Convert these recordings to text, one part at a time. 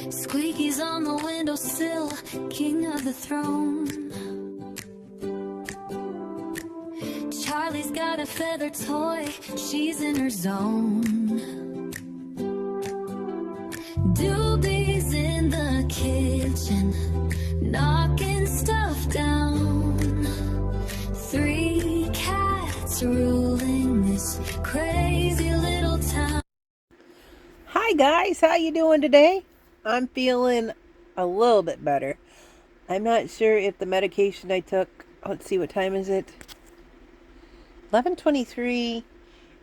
Squeaky's on the windowsill, king of the throne. Charlie's got a feather toy, she's in her zone. Doobie's in the kitchen, knocking stuff down. 3 cats ruling this crazy little town. Hi guys, how you doing today? I'm feeling a little bit better. I'm not sure if the medication I took, let's see, what time is it? 11:23,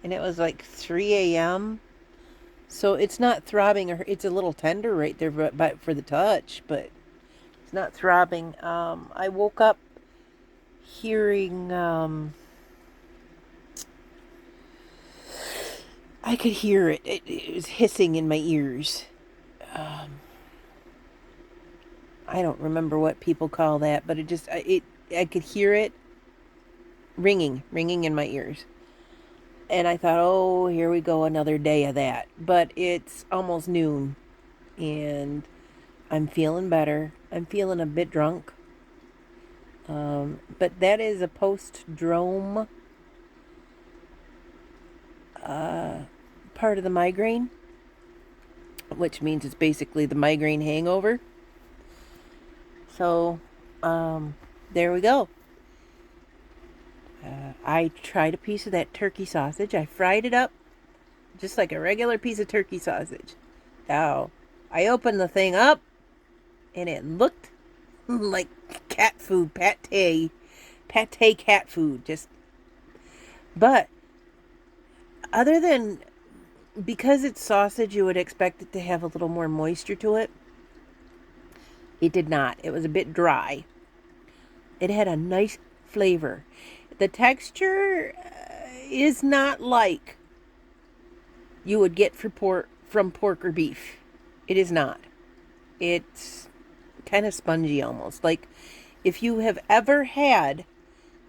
and it was like 3 a.m. So it's not throbbing, or it's a little tender right there, but for the touch, but it's not throbbing. I woke up hearing, I could hear it. It was hissing in my ears. I don't remember what people call that, but I could hear it ringing in my ears. And I thought, oh, here we go, another day of that. But it's almost noon, and I'm feeling better. I'm feeling a bit drunk. But that is a post-drome part of the migraine, which means it's basically the migraine hangover. So, there we go. I tried a piece of that turkey sausage. I fried it up just like a regular piece of turkey sausage. Now, I opened the thing up, and it looked like cat food, pate cat food. But other than, because it's sausage, you would expect it to have a little more moisture to it. It did not. It was a bit dry. It had a nice flavor. The texture is not like you would get from pork or beef. It is not. It's kind of spongy almost. Like if you have ever had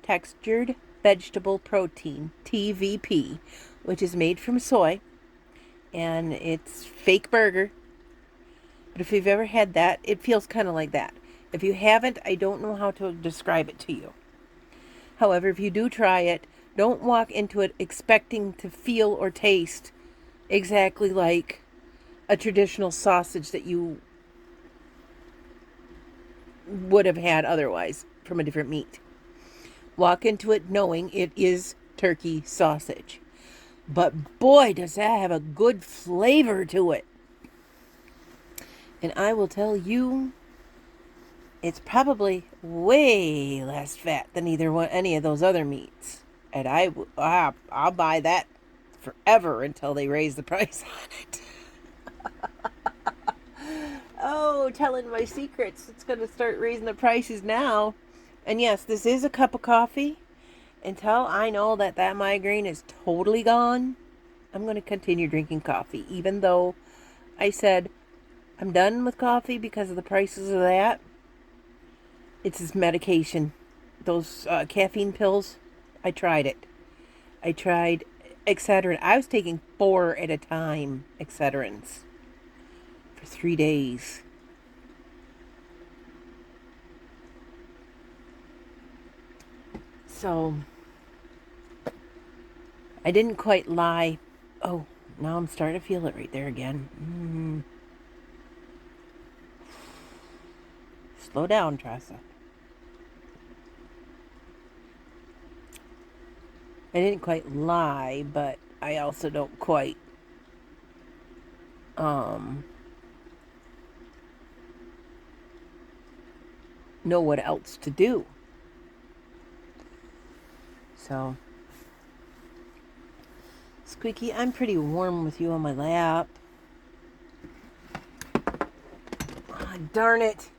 textured vegetable protein, TVP, which is made from soy, and it's fake burger. But if you've ever had that, it feels kind of like that. If you haven't, I don't know how to describe it to you. However, if you do try it, don't walk into it expecting to feel or taste exactly like a traditional sausage that you would have had otherwise from a different meat. Walk into it knowing it is turkey sausage. But boy, does that have a good flavor to it. And I will tell you, it's probably way less fat than any of those other meats. And I'll buy that forever until they raise the price on it. Oh, telling my secrets. It's going to start raising the prices now. And yes, this is a cup of coffee. Until I know that migraine is totally gone, I'm going to continue drinking coffee. Even though I said I'm done with coffee because of the prices of that. It's this medication. Those caffeine pills. I tried it. I tried Excedrin. I was taking 4 at a time Excedrins for 3 days. So, I didn't quite lie. Oh, now I'm starting to feel it right there again. Slow down, Tressa. I didn't quite lie, but I also don't quite know what else to do. So, Squeaky, I'm pretty warm with you on my lap. Oh, darn it.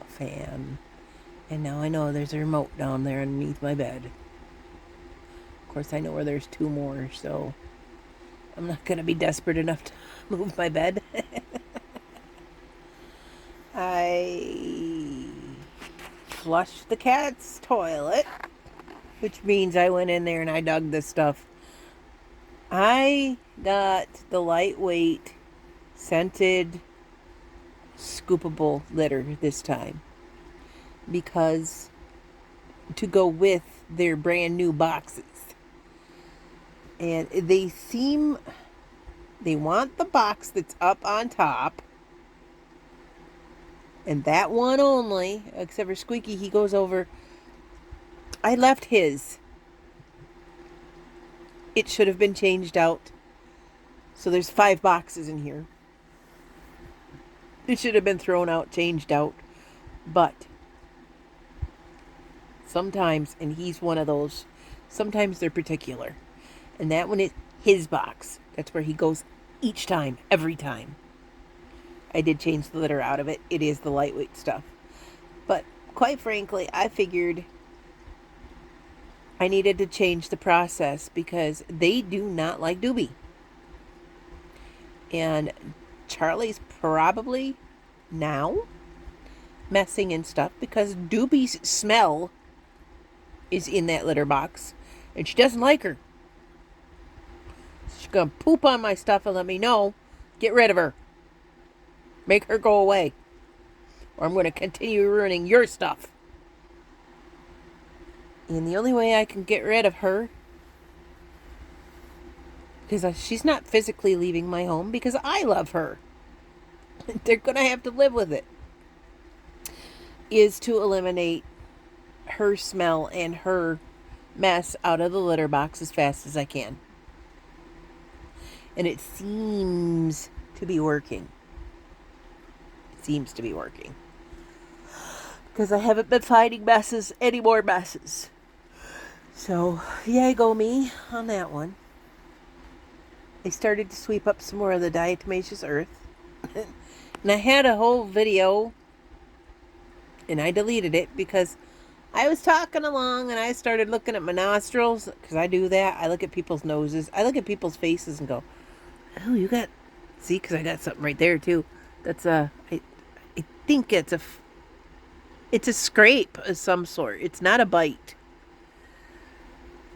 Fan. And now I know there's a remote down there underneath my bed. Of course, I know where there's 2 more, so I'm not going to be desperate enough to move my bed. I flushed the cat's toilet. which means I went in there and I dug this stuff. I got the lightweight scented scoopable litter this time because to go with their brand new boxes. And they want the box that's up on top. And that one only, except for Squeaky, he goes over. I left his. It should have been changed out. So there's 5 boxes in here. It should have been thrown out, changed out. But sometimes, and he's one of those, sometimes they're particular. And that one is his box. That's where he goes each time, every time. I did change the litter out of it. It is the lightweight stuff. But quite frankly, I figured I needed to change the process because they do not like Doobie. And Charlie's probably now messing and stuff because Doobie's smell is in that litter box. And she doesn't like her. She's going to poop on my stuff and let me know. Get rid of her. Make her go away. Or I'm going to continue ruining your stuff. And the only way I can get rid of her, because she's not physically leaving my home, because I love her. They're going to have to live with it. Is to eliminate her smell and her mess out of the litter box as fast as I can. And it seems to be working. It seems to be working. Because I haven't been finding messes, any more messes. So, yay go me on that one. I started to sweep up some more of the diatomaceous earth. And I had a whole video, and I deleted it because I was talking along and I started looking at my nostrils, because I do that. I look at people's noses. I look at people's faces and go, oh, you got, see, because I got something right there too. That's I think it's a scrape of some sort. It's not a bite.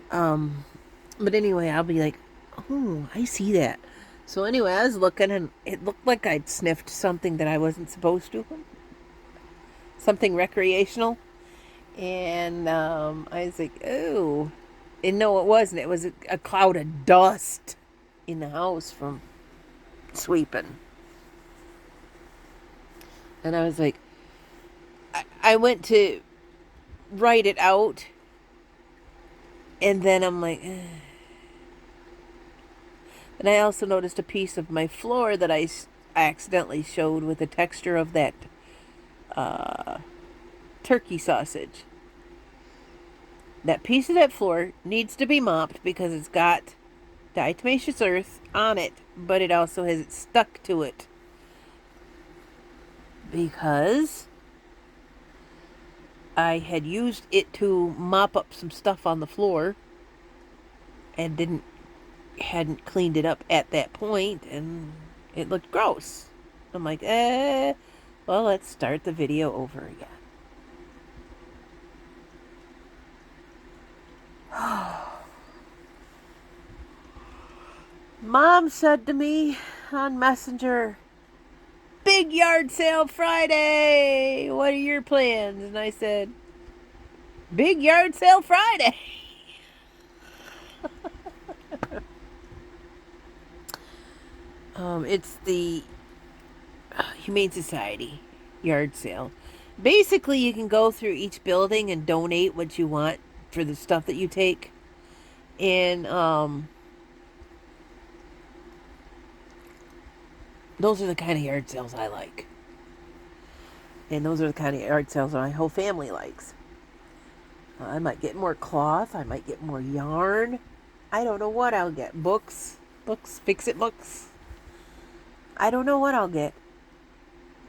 But anyway, I'll be like, oh, I see that. So anyway, I was looking and it looked like I'd sniffed something that I wasn't supposed to. Something recreational. And I was like, oh. And no, it wasn't. It was a cloud of dust in the house from sweeping. And I was like, I went to write it out. And then I'm like, eh. And I also noticed a piece of my floor that I accidentally showed with the texture of that turkey sausage. That piece of that floor needs to be mopped because it's got diatomaceous earth on it, but it also has it stuck to it. Because I had used it to mop up some stuff on the floor and hadn't cleaned it up at that point, and it looked gross. I'm like, well, let's start the video over again. Mom said to me on Messenger, big yard sale Friday. What are your plans? And I said, big yard sale Friday. It's the Humane Society yard sale. Basically, you can go through each building and donate what you want for the stuff that you take. And those are the kind of yard sales I like. And those are the kind of yard sales that my whole family likes. I might get more cloth. I might get more yarn. I don't know what I'll get. Books, fix-it books. I don't know what I'll get.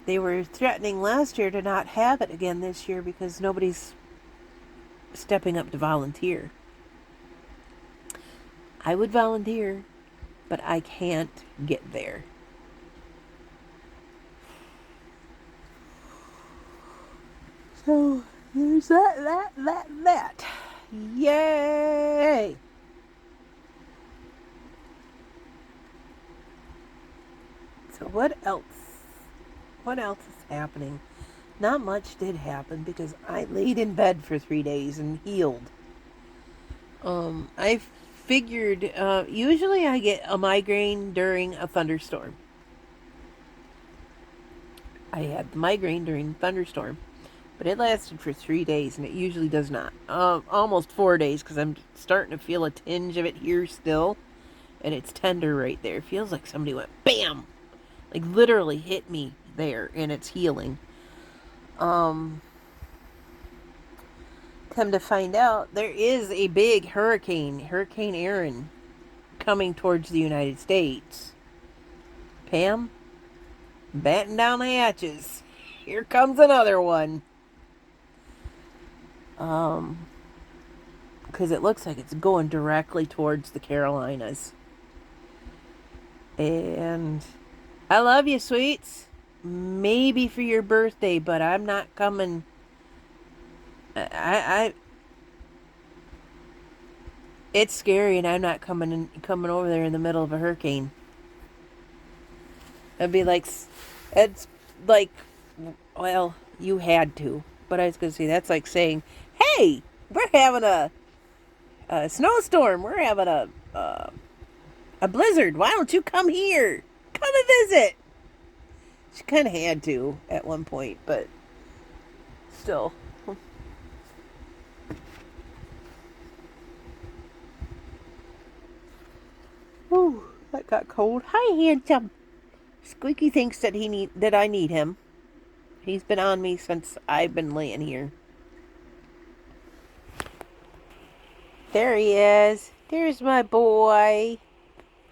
They were threatening last year to not have it again this year because nobody's stepping up to volunteer. I would volunteer, but I can't get there. So there's that. Yay! So what else? What else is happening? Not much did happen because I laid in bed for 3 days and healed. I figured usually I get a migraine during a thunderstorm. I had the migraine during a thunderstorm, but it lasted for 3 days and it usually does not. Almost 4 days because I'm starting to feel a tinge of it here still, and it's tender right there. It feels like somebody went bam, like literally hit me there, and it's healing. Come to find out, there is a big Hurricane Aaron, coming towards the United States. Pam, batten down the hatches. Here comes another one. Because it looks like it's going directly towards the Carolinas. And I love you, sweets. Maybe for your birthday, but I'm not coming. It's scary, and I'm not coming over there in the middle of a hurricane. It's like, well, you had to, but I was gonna say that's like saying, "Hey, we're having a snowstorm. We're having a blizzard. Why don't you come here? Come and visit." She kind of had to at one point, but still. Ooh, that got cold. Hi, handsome. Squeaky thinks that I need him. He's been on me since I've been laying here. There he is. There's my boy.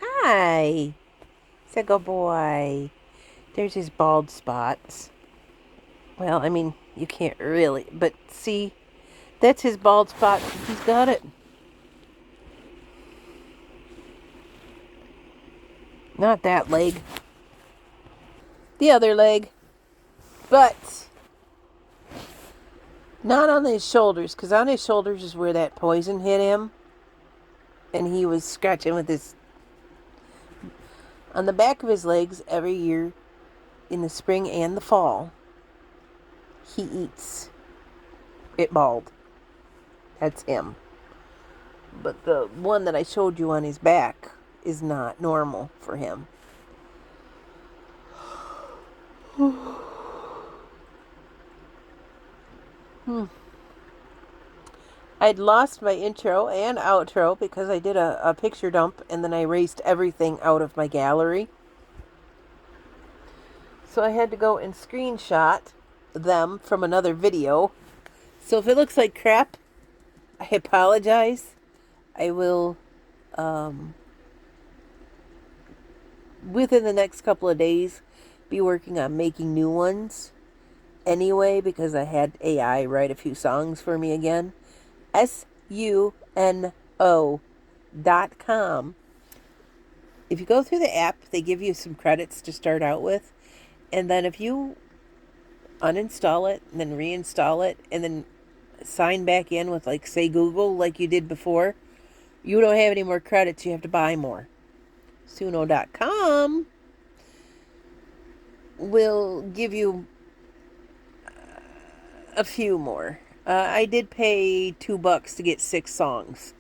Hi. He's a good boy. There's his bald spots. Well, I mean, you can't really, but see, that's his bald spot. He's got it. Not that leg. The other leg. But not on his shoulders, because on his shoulders is where that poison hit him. And he was scratching with his... On the back of his legs every year, in the spring and the fall, he eats it bald. That's him. But the one that I showed you on his back is not normal for him. I'd lost my intro and outro because I did a picture dump and then I erased everything out of my gallery. So I had to go and screenshot them from another video. So if it looks like crap, I apologize. I will, within the next couple of days, be working on making new ones anyway, because I had AI write a few songs for me again. suno.com. If you go through the app, they give you some credits to start out with, and then if you uninstall it and then reinstall it and then sign back in with, like, say, Google like you did before, you don't have any more credits. You have to buy more. suno.com will give you a few more. I did pay $2 to get 6 songs.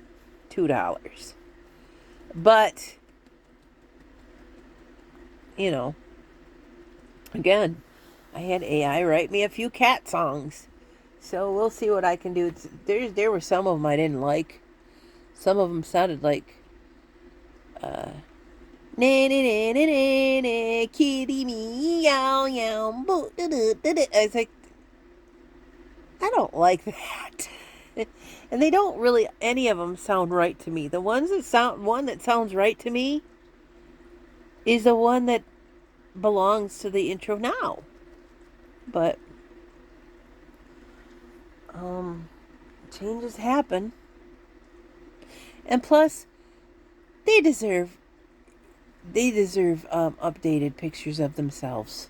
$2. But, you know, again, I had AI write me a few cat songs. So we'll see what I can do. There were some of them I didn't like. Some of them sounded like, na na na na na na, kitty meow meow, boo doo doo doo doo. I was like, I don't like that. And they don't really, any of them sound right to me. The one that sounds right to me is the one that belongs to the intro now. But changes happen. And plus, they deserve updated pictures of themselves.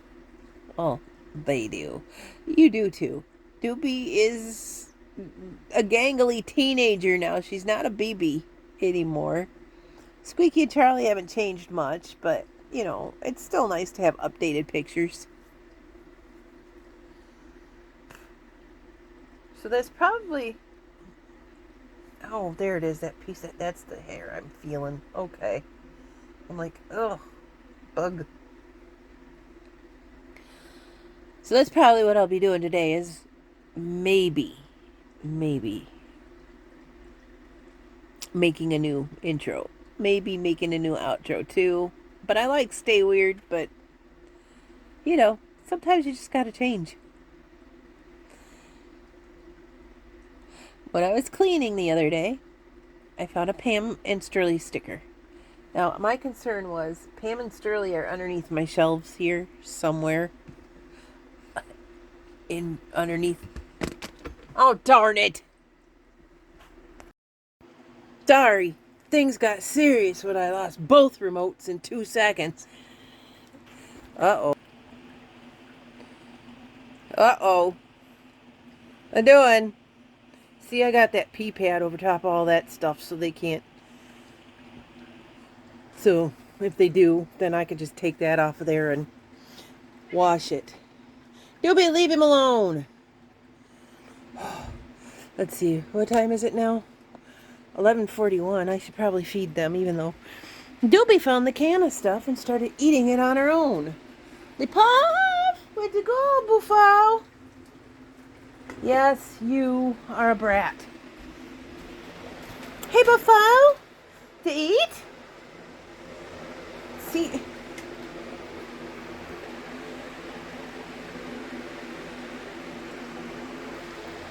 Well, they do. You do too. Doopy is a gangly teenager now. She's not a baby anymore. Squeaky and Charlie haven't changed much, but, you know, it's still nice to have updated pictures. So there's probably... Oh, there it is, that piece. That's the hair I'm feeling. Okay. I'm like, ugh, bug. So that's probably what I'll be doing today is maybe making a new intro. Maybe making a new outro too. But I like Stay Weird, but you know, sometimes you just gotta change. When I was cleaning the other day, I found a Pam and Sterling sticker. Now, my concern was Pam and Sterling are underneath my shelves here somewhere. In underneath. Oh, darn it! Sorry, things got serious when I lost both remotes in 2 seconds. Uh-oh. Uh-oh. I'm doing. See, I got that pee pad over top of all that stuff so they can't. So, if they do, then I can just take that off of there and wash it. Doobie, leave him alone! Let's see, what time is it now? 11:41. I should probably feed them, even though Doobie found the can of stuff and started eating it on her own. The puff! Where'd you go, Buffalo? Yes, you are a brat. Hey, Buffalo! To eat? See...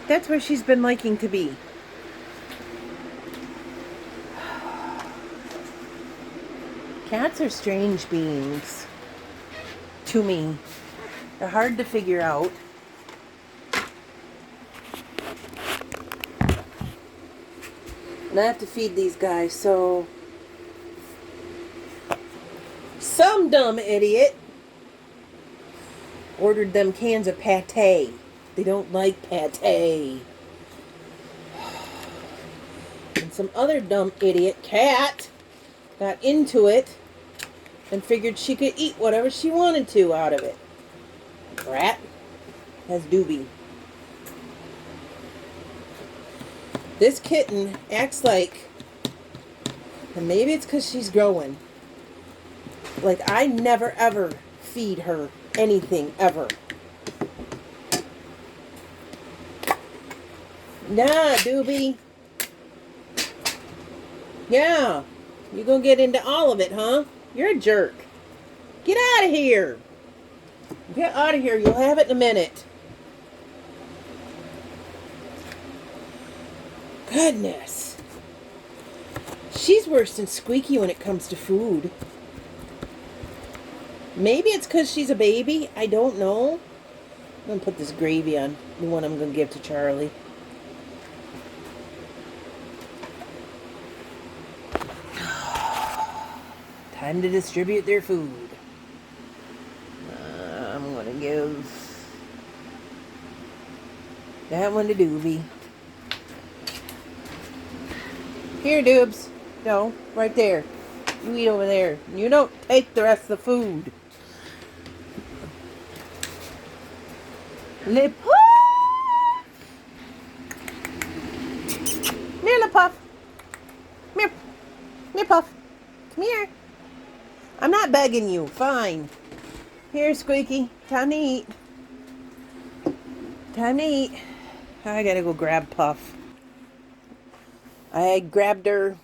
That's where she's been liking to be. Cats are strange beings. To me. They're hard to figure out. And I have to feed these guys, so... Some dumb idiot ordered them cans of pate. They don't like pate. And some other dumb idiot cat got into it and figured she could eat whatever she wanted to out of it. Brat has Doobie. This kitten acts like, and maybe it's because she's growing, like I never ever feed her anything ever. Nah, Doobie. Yeah, you gonna get into all of it, huh? You're a jerk. Get out of here. Get out of here. You'll have it in a minute. Goodness. She's worse than Squeaky when it comes to food. Maybe it's because she's a baby. I don't know. I'm going to put this gravy on the one I'm going to give to Charlie. Time to distribute their food. I'm going to give that one to Doobie. Here, Doobs. No, right there. You eat over there. You don't take the rest of the food. Lip. Come here, Lip Puff. Come here. Come here, Puff. Come here. I'm not begging you. Fine. Here, Squeaky. Time to eat. Time to eat. I gotta go grab Puff. I grabbed her.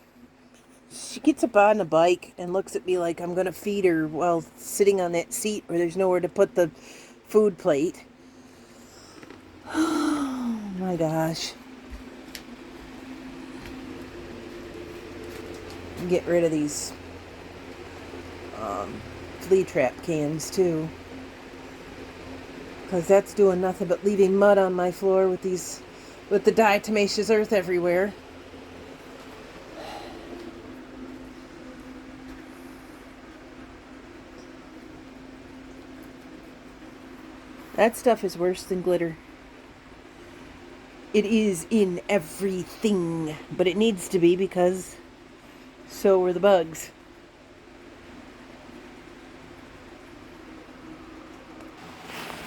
She gets up on the bike and looks at me like I'm gonna feed her while sitting on that seat where there's nowhere to put the food plate. Oh my gosh. Get rid of these flea trap cans too, because that's doing nothing but leaving mud on my floor with the diatomaceous earth everywhere. That stuff is worse than glitter. It is in everything, but it needs to be because so are the bugs.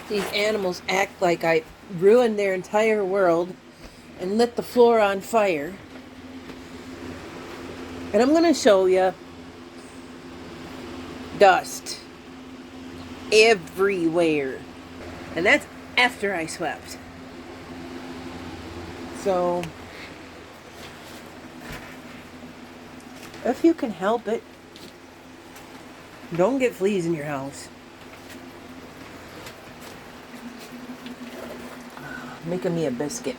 These animals act like I ruined their entire world and lit the floor on fire. And I'm going to show you dust everywhere. And that's after I swept. So, if you can help it, don't get fleas in your house. Making me a biscuit.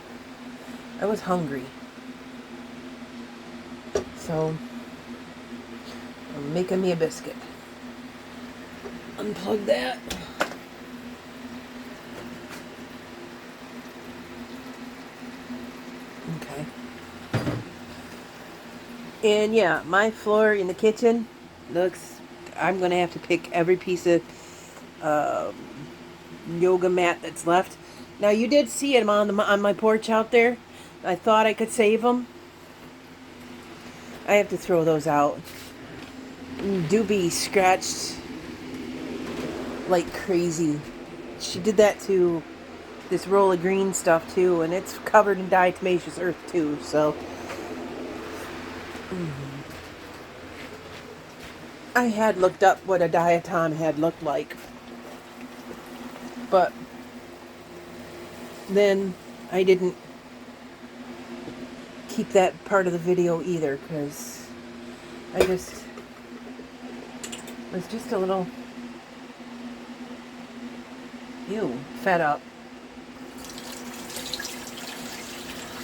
I was hungry. So, I'm making me a biscuit. Unplug that. Okay. And yeah, my floor in the kitchen looks, I'm going to have to pick every piece of yoga mat that's left. Now you did see them on my porch out there. I thought I could save them. I have to throw those out. Doobie scratched like crazy. She did that to this roll of green stuff too, and it's covered in diatomaceous earth too, so I had looked up what a diatom had looked like, but then I didn't keep that part of the video either because I just was just a little fed up.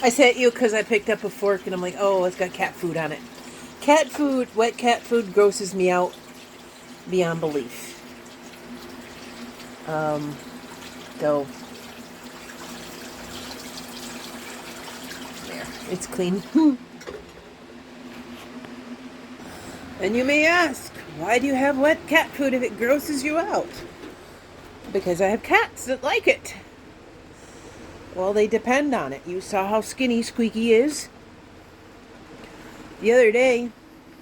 I said ew because I picked up a fork and I'm like, oh, it's got cat food on it. Cat food, wet cat food grosses me out beyond belief. So there, it's clean. And you may ask, why do you have wet cat food if it grosses you out? Because I have cats that like it. Well, they depend on it. You saw how skinny Squeaky is. The other day,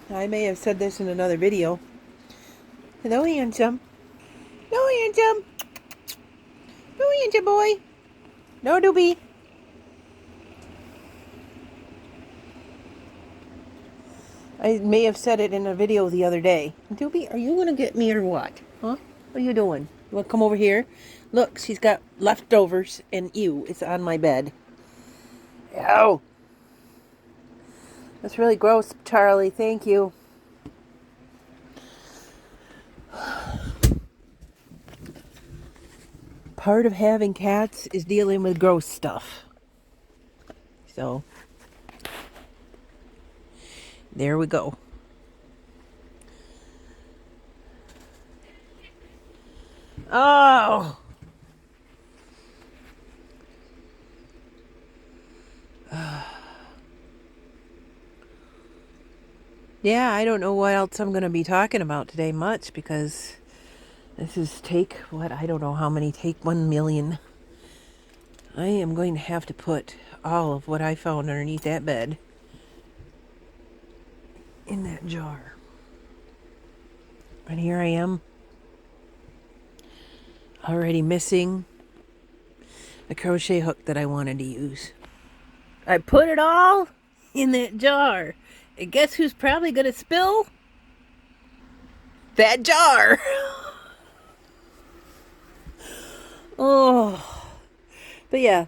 I may have said this in another video. Hello, handsome. No, handsome. No, handsome boy. No, Doobie. I may have said it in a video the other day. Doobie, are you going to get me or what? Huh? What are you doing? You want to come over here? Look, she's got leftovers and it's on my bed. Ew. That's really gross, Charlie. Thank you. Part of having cats is dealing with gross stuff. So, there we go. Oh! Yeah, I don't know what else I'm going to be talking about today much because this is I don't know how many, take 1 million. I am going to have to put all of what I found underneath that bed in that jar. And here I am, already missing the crochet hook that I wanted to use. I put it all in that jar. And guess who's probably going to spill? That jar. Oh. But yeah,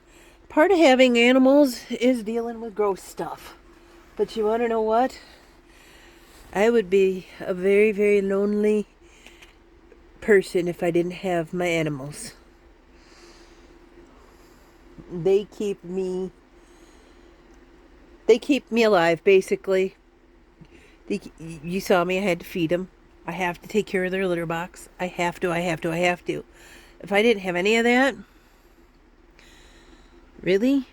part of having animals is dealing with gross stuff. But you want to know what? I would be a very, very lonely person if I didn't have my animals. They keep me alive, basically. You saw me, I had to feed them. I have to take care of their litter box. I have to. If I didn't have any of that, really?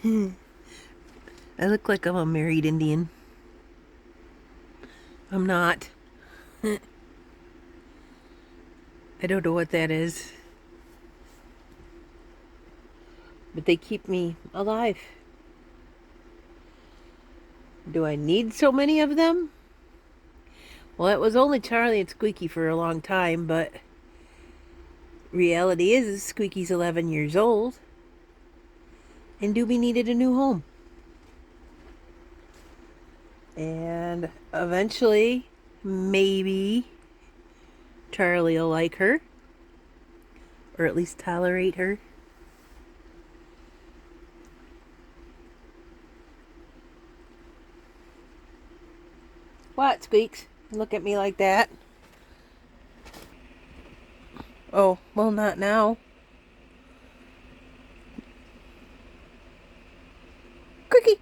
I look like I'm a married Indian. I'm not. I don't know what that is. but they keep me alive. Do I need so many of them? Well, it was only Charlie and Squeaky for a long time, but reality is Squeaky's 11 years old, and Doobie needed a new home. And eventually, maybe Charlie will like her, or at least tolerate her. What, Squeaks? Look at me like that. Oh, well, not now. Cookie.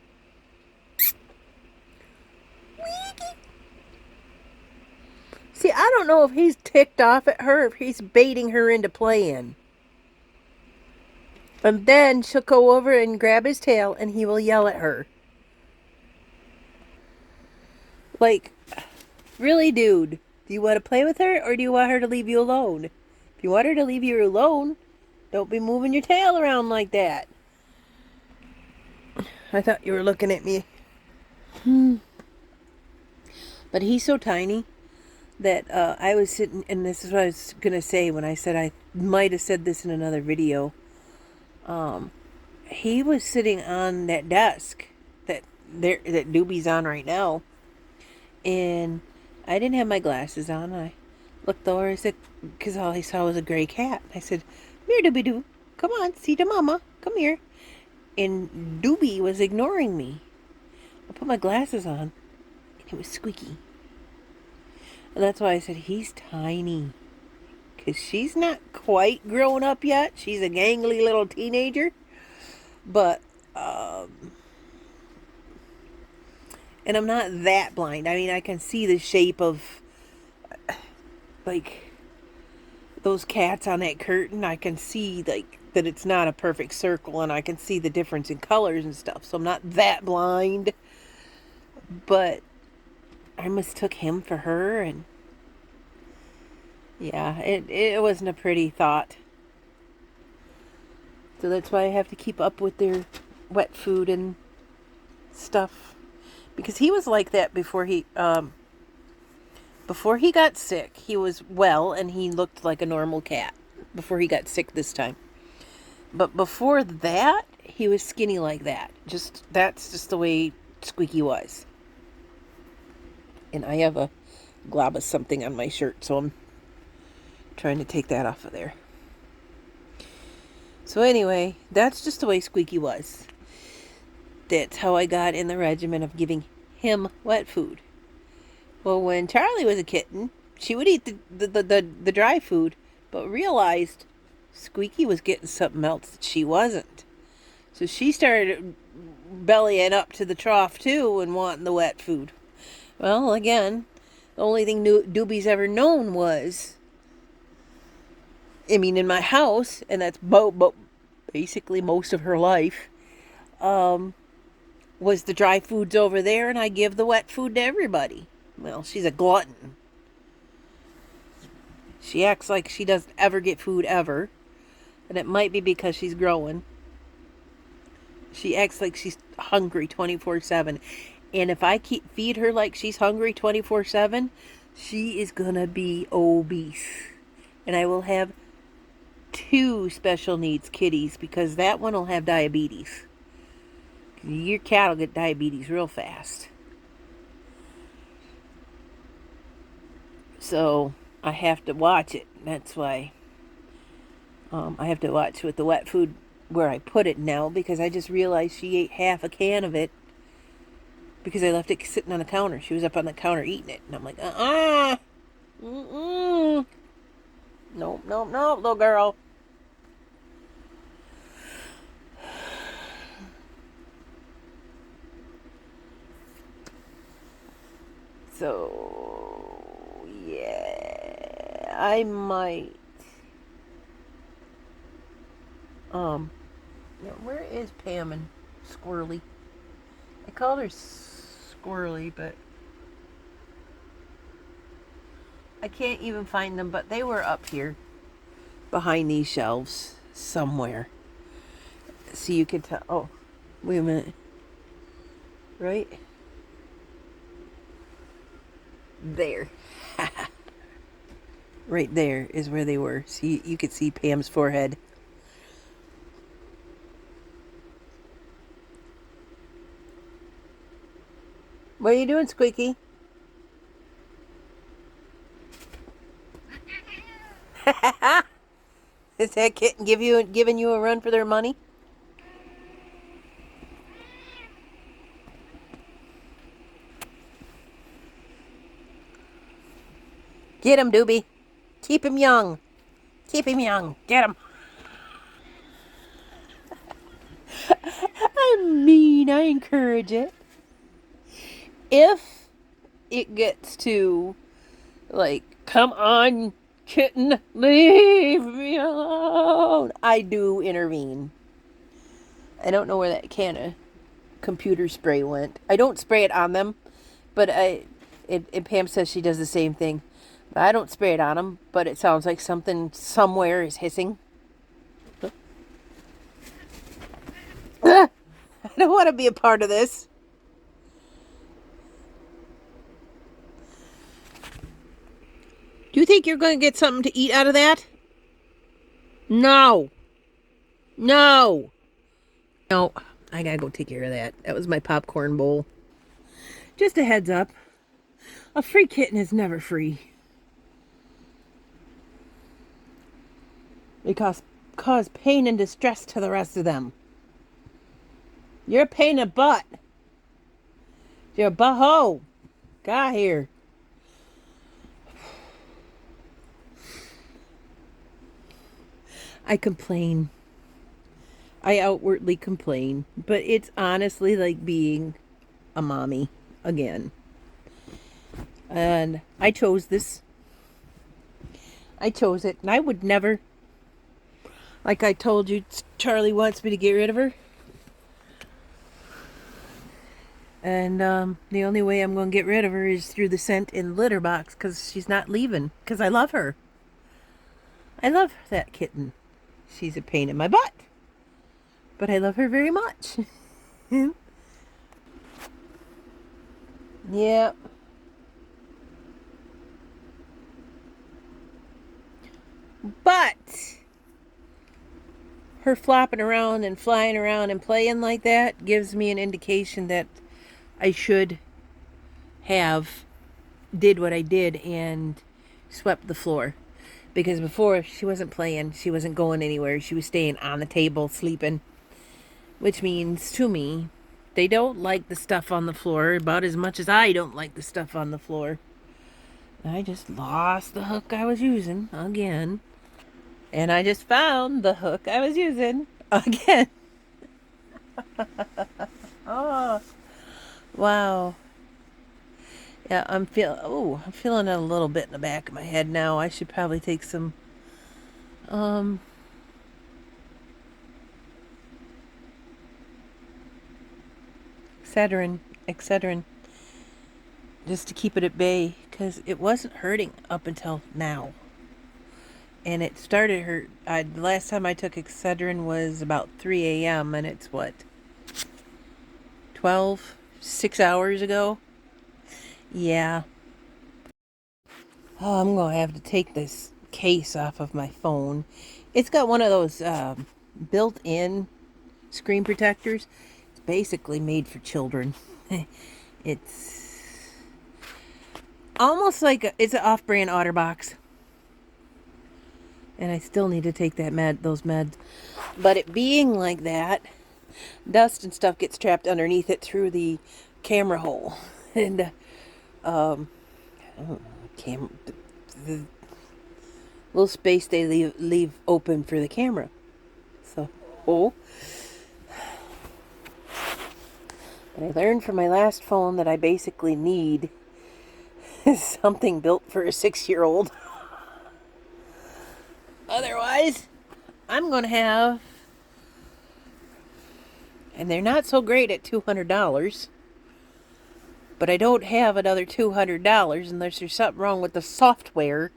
See, I don't know if he's ticked off at her, if he's baiting her into playing. And then she'll go over and grab his tail and he will yell at her. Like, really, dude? Do you want to play with her or do you want her to leave you alone? If you want her to leave you alone, don't be moving your tail around like that. I thought you were looking at me. But he's so tiny that I was sitting, and this is what I was going to say when I said I might have said this in another video. He was sitting on that desk that Doobie's on right now. And I didn't have my glasses on. I looked over, I said, because all I saw was a gray cat. I said, "Come here, Doobie-Doo. Come on, see the mama. Come here." And Doobie was ignoring me. I put my glasses on, and it was Squeaky. And that's why I said he's tiny. Because she's not quite grown up yet. She's a gangly little teenager. But, and I'm not that blind. I mean, I can see the shape of, like, those cats on that curtain. I can see, like, that it's not a perfect circle. And I can see the difference in colors and stuff. So I'm not that blind. But I mistook him for her. And, yeah, it wasn't a pretty thought. So that's why I have to keep up with their wet food and stuff. Because he was like that before he got sick. He was well and he looked like a normal cat before he got sick this time. But before that, he was skinny like that. That's just the way Squeaky was. And I have a glob of something on my shirt, so I'm trying to take that off of there. So anyway, that's just the way Squeaky was. That's how I got in the regimen of giving him wet food. Well, when Charlie was a kitten, she would eat the dry food, but realized Squeaky was getting something else that she wasn't. So she started bellying up to the trough too and wanting the wet food. Well, again, the only thing Doobie's ever known was, I mean, in my house, and that's basically most of her life, was the dry foods over there, and I give the wet food to everybody. Well, she's a glutton. She acts like she doesn't ever get food ever, and it might be because she's growing. She acts like she's hungry 24/7, and if I feed her like she's hungry 24/7, she is gonna be obese, and I will have 2 special needs kitties because that one will have diabetes. Your cat will get diabetes real fast. So I have to watch it. That's why I have to watch with the wet food where I put it now, because I just realized she ate half a can of it because I left it sitting on the counter. She was up on the counter eating it, and I'm like, nope, little girl. So, yeah, I might, now where is Pam and Squirrely? I called her Squirrely, but I can't even find them, but they were up here behind these shelves somewhere. So you can tell. Oh, wait a minute. Right there. Right there is where they were. See, you could see Pam's forehead. What are you doing, Squeaky? Is that kitten giving you a run for their money? Get him, Doobie. Keep him young. Keep him young. Get him. I mean, I encourage it. If it gets to, like, come on, kitten, leave me alone, I do intervene. I don't know where that can of computer spray went. I don't spray it on them, but Pam says she does the same thing. But I don't spray it on them, but it sounds like something somewhere is hissing. I don't want to be a part of this. Do you think you're going to get something to eat out of that? No. No. No. I gotta go take care of that. That was my popcorn bowl. Just a heads up. A free kitten is never free. It cause pain and distress to the rest of them. You're a pain in the butt. You're a butthole. Got here. I complain. I outwardly complain. But it's honestly like being a mommy again. And I chose this. I chose it. And I would never, like I told you, Charlie wants me to get rid of her. And the only way I'm going to get rid of her is through the scent in the litter box, because she's not leaving. Because I love her. I love that kitten. She's a pain in my butt. But I love her very much. Yeah. But her flopping around and flying around and playing like that gives me an indication that I should have did what I did and swept the floor. Because before, she wasn't playing, she wasn't going anywhere, she was staying on the table sleeping. Which means, to me, they don't like the stuff on the floor about as much as I don't like the stuff on the floor. I just lost the hook I was using again. And I just found the hook I was using again. Oh, wow. Yeah, I'm feeling it a little bit in the back of my head now. I should probably take some Excedrin, just to keep it at bay, because it wasn't hurting up until now. And it started hurt. The last time I took Excedrin was about 3 a.m. and it's what? 6 hours ago? Yeah. Oh, I'm going to have to take this case off of my phone. It's got one of those built-in screen protectors. It's basically made for children. It's almost like it's an off-brand OtterBox. And I still need to take those meds. But it being like that, dust and stuff gets trapped underneath it through the camera hole. And the little space they leave open for the camera. So, but I learned from my last phone that I basically need something built for a 6-year-old. Otherwise, I'm going to have, and they're not so great at $200, but I don't have another $200 unless there's something wrong with the software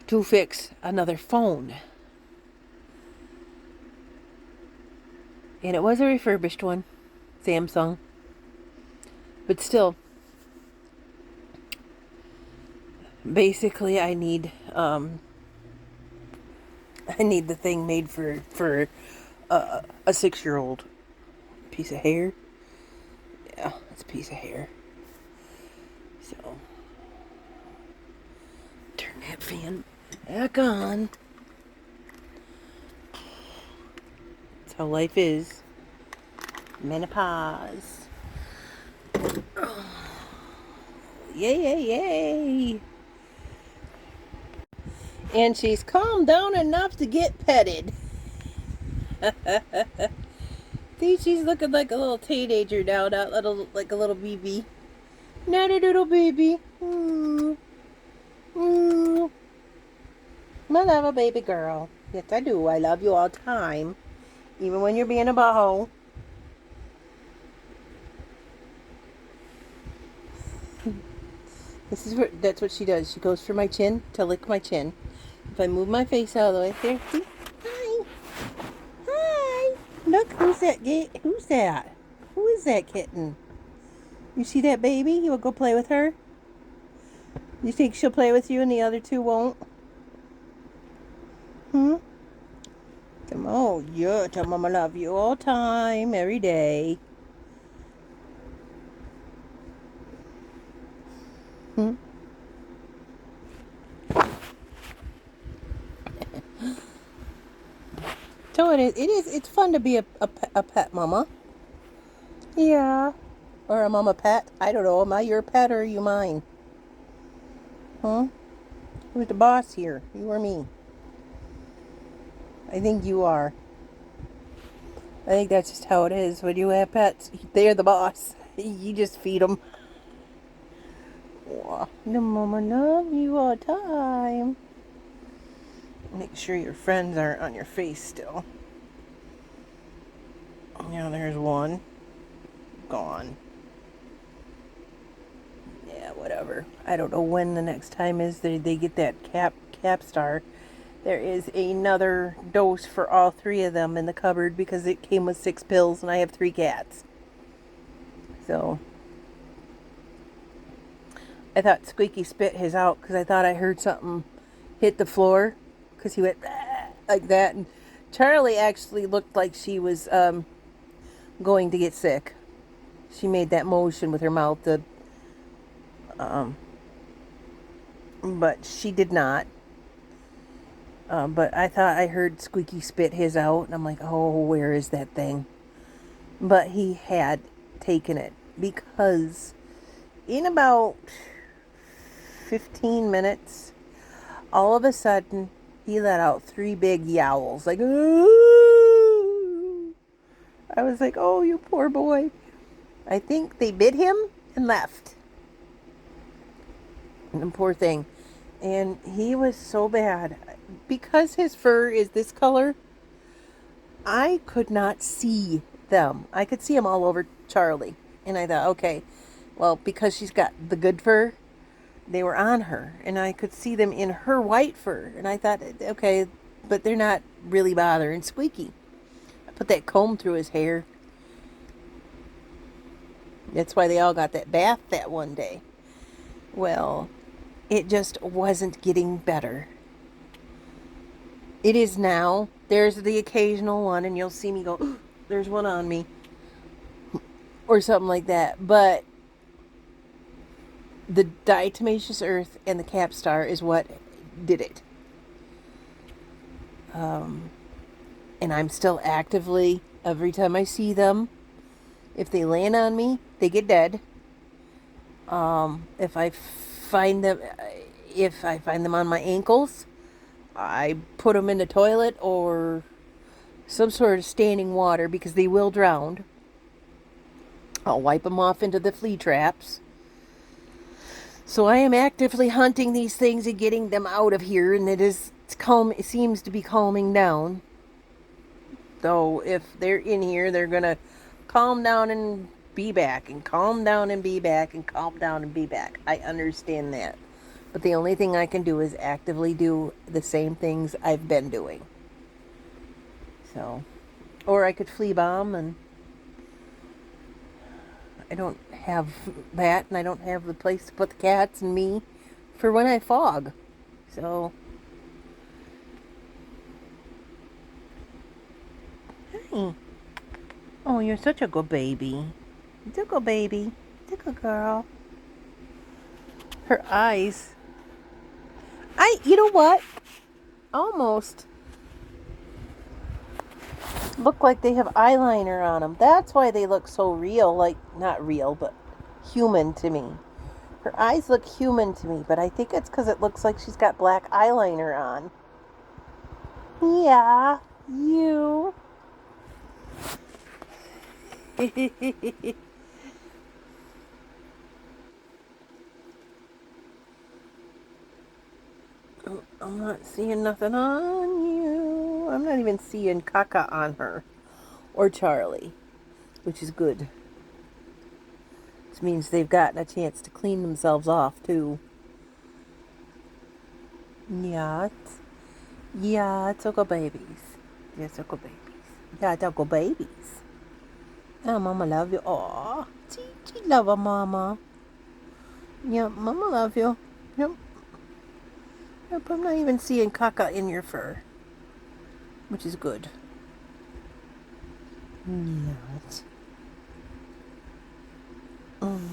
to fix another phone. And it was a refurbished one, Samsung. But still, basically, I need the thing made for a 6-year-old. Piece of hair. Yeah, it's a piece of hair. So, turn that fan back on. That's how life is. Menopause. Oh, yay, yay, yay. And she's calmed down enough to get petted. See, she's looking like a little teenager now, not like a little baby. Not a little baby. Ooh. Ooh. I love a baby girl. Yes, I do. I love you all the time. Even when you're being a butthole. That's what she does. She goes for my chin to lick my chin. If I move my face out of the way, there, see? Hi. Hi. Look, who's that? Who's that? Who is that kitten? You see that baby? You will go play with her? You think she'll play with you and the other two won't? Hmm? Come on, yeah, tell Mama love you all time, every day. Hmm? So it's fun to be a pet mama. Yeah. Or a mama pet. I don't know, am I your pet or are you mine? Huh? Who's the boss here? You or me? I think you are. I think that's just how it is. When you have pets, they're the boss. You just feed them. The mama love you all the time. Make sure your friends aren't on your face still. Yeah, there's one. Gone. Yeah, whatever. I don't know when the next time is they get that Capstar. There is another dose for all 3 of them in the cupboard because it came with 6 pills and I have 3 cats. So I thought Squeaky spit his out because I thought I heard something hit the floor because he went like that. And Charlie actually looked like she was going to get sick. She made that motion with her mouth but she did not. But I thought I heard Squeaky spit his out, and I'm like, oh, where is that thing? But he had taken it because in about 15 minutes, all of a sudden, he let out 3 big yowls, like, ooh! I was like, oh, you poor boy. I think they bit him and left. And poor thing. And he was so bad. Because his fur is this color, I could not see them. I could see them all over Charlie. And I thought, okay, well, because she's got the good fur, they were on her. And I could see them in her white fur. And I thought, okay, but they're not really bothering Squeaky. I put that comb through his hair. That's why they all got that bath that one day. Well, it just wasn't getting better. It is now. There's the occasional one, and you'll see me go, oh, there's one on me. Or something like that. But the diatomaceous earth and the Capstar is what did it. And I'm still actively, every time I see them, if they land on me, they get dead. If I find them on my ankles, I put them in the toilet or some sort of standing water because they will drown. I'll wipe them off into the flea traps. So I am actively hunting these things and getting them out of here, and it seems to be calming down. So if they're in here, they're gonna calm down and be back, and calm down and be back, and calm down and be back. I understand that. But the only thing I can do is actively do the same things I've been doing. So Or I could flea bomb, and I don't have that, and I don't have the place to put the cats and me for when I fog. So, hi. Oh, you're such a good baby. You're a good baby. You're a good girl. Her eyes. You know what? Almost look like they have eyeliner on them. That's why they look so real. Like, not real, but human to me. Her eyes look human to me, but I think it's because it looks like she's got black eyeliner on. Yeah, you. I'm not seeing nothing on you. I'm not even seeing caca on her or Charlie, which is good. Which means they've gotten a chance to clean themselves off too. Yeah, it's okay babies. Yes, okay babies. Yeah, it's okay babies. Oh, mama love you. Aw, she love her mama. Yeah, mama love you. Yep. Yep, I'm not even seeing caca in your fur, which is good. Yes. Mm.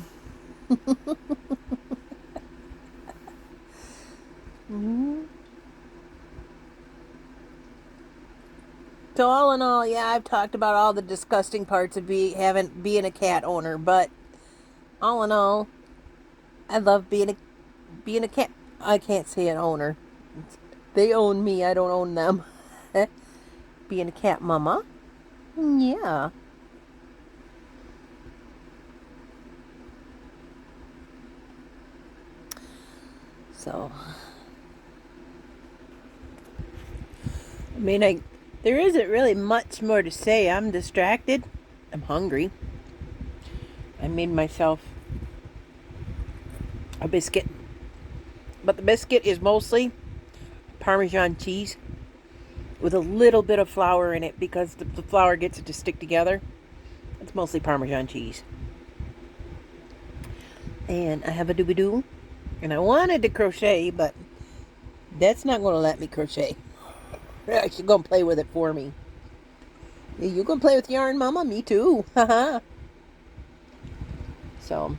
So all in all, yeah, I've talked about all the disgusting parts of being a cat owner, but all in all, I love being a cat. I can't say an owner. They own me. I don't own them. Being a cat mama. Yeah. So, I mean, there isn't really much more to say. I'm distracted. I'm hungry. I made myself a biscuit. But the biscuit is mostly Parmesan cheese with a little bit of flour in it because the flour gets it to stick together. It's mostly Parmesan cheese. And I have a doobie-doo. And I wanted to crochet, but that's not going to let me crochet. She's going to play with it for me. Yeah, you going to play with yarn, Mama? Me too. Haha. So,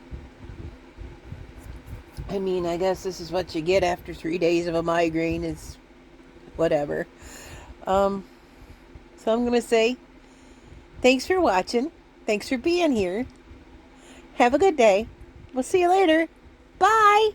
I mean, I guess this is what you get after 3 days of a migraine is whatever. So I'm going to say thanks for watching. Thanks for being here. Have a good day. We'll see you later. Bye.